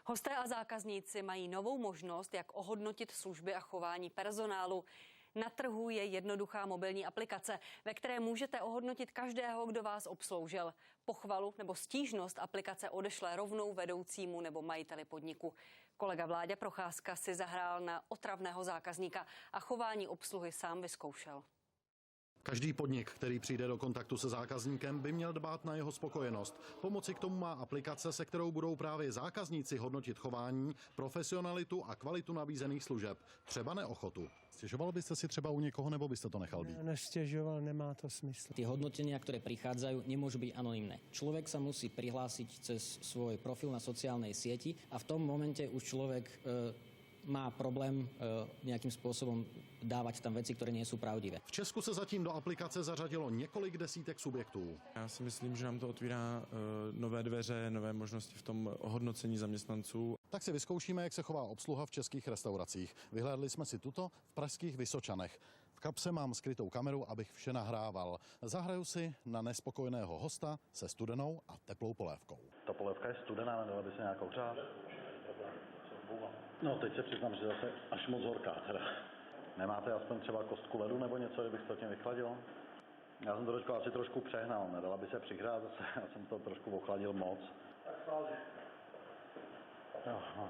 Hosté a zákazníci mají novou možnost, jak ohodnotit služby a chování personálu. Na trhu je jednoduchá mobilní aplikace, ve které můžete ohodnotit každého, kdo vás obsloužil. Pochvalu nebo stížnost aplikace odešle rovnou vedoucímu nebo majiteli podniku. Kolega Vláďa Procházka si zahrál na otravného zákazníka a chování obsluhy sám vyzkoušel. Každý podnik, který přijde do kontaktu se zákazníkem, by měl dbát na jeho spokojenost. Pomoci k tomu má aplikace, se kterou budou právě zákazníci hodnotit chování, profesionalitu a kvalitu nabízených služeb, třeba neochotu. Stěžoval byste si třeba u někoho, nebo byste to nechal být? Nestěžoval, nemá to smysl. Tie hodnotenia, ktoré prichádzajú, nemôžu byť anonymné. Človek sa musí prihlásiť cez svoj profil na sociálnej sieti a v tom momente už človek má problém nějakým způsobem dávat tam věci, které nejsou pravdivé. V Česku se zatím do aplikace zařadilo několik desítek subjektů. Já si myslím, že nám to otvírá nové dveře, nové možnosti v tom ohodnocení zaměstnanců. Tak si vyzkoušíme, jak se chová obsluha v českých restauracích. Vyhlédli jsme si tuto v pražských Vysočanech. V kapse mám skrytou kameru, abych vše nahrával. Zahraju si na nespokojeného hosta se studenou a teplou polévkou. Ta polévka je studená, nedala by se nějakou řád? No, teď se přiznám, že zase až moc horká teda. Nemáte aspoň třeba kostku ledu nebo něco, kdybych to tím vychladil? Já jsem to teďko asi trošku přehnal, nedala by se přihrát, zase já jsem to trošku ochladil moc. Jo, no.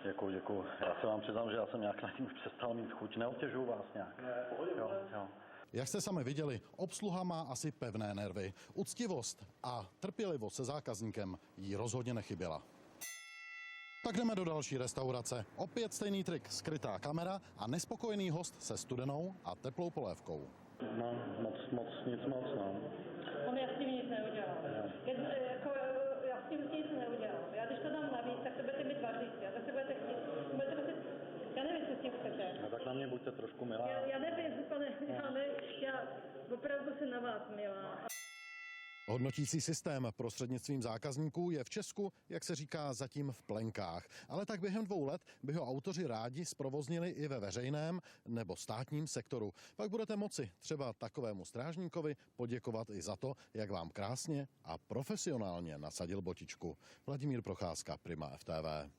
Děkuju. Já se vám přiznám, že já jsem nějak na tím už přestal mít chuť, neobtěžuju vás nějak. Jo. Jak jste sami viděli, obsluha má asi pevné nervy. Uctivost a trpělivost se zákazníkem jí rozhodně nechyběla. Tak jdeme do další restaurace. Opět stejný trik, skrytá kamera a nespokojený host se studenou a teplou polévkou. No, nic moc, no. On já s tím nic neudělal. Já s tím nic neudělal. Já když to dám navíc, tak to budete mít vařící. A tak se budete chtít. Já nevím, co s tím chcete. No tak na mě buďte trošku milá. Já nevím, pane, já opravdu se na vás milá. Hodnotící systém prostřednictvím zákazníků je v Česku, jak se říká, zatím v plenkách. Ale tak během 2 let by ho autoři rádi zprovoznili i ve veřejném nebo státním sektoru. Pak budete moci třeba takovému strážníkovi poděkovat i za to, jak vám krásně a profesionálně nasadil botičku. Vladimír Procházka, Prima FTV.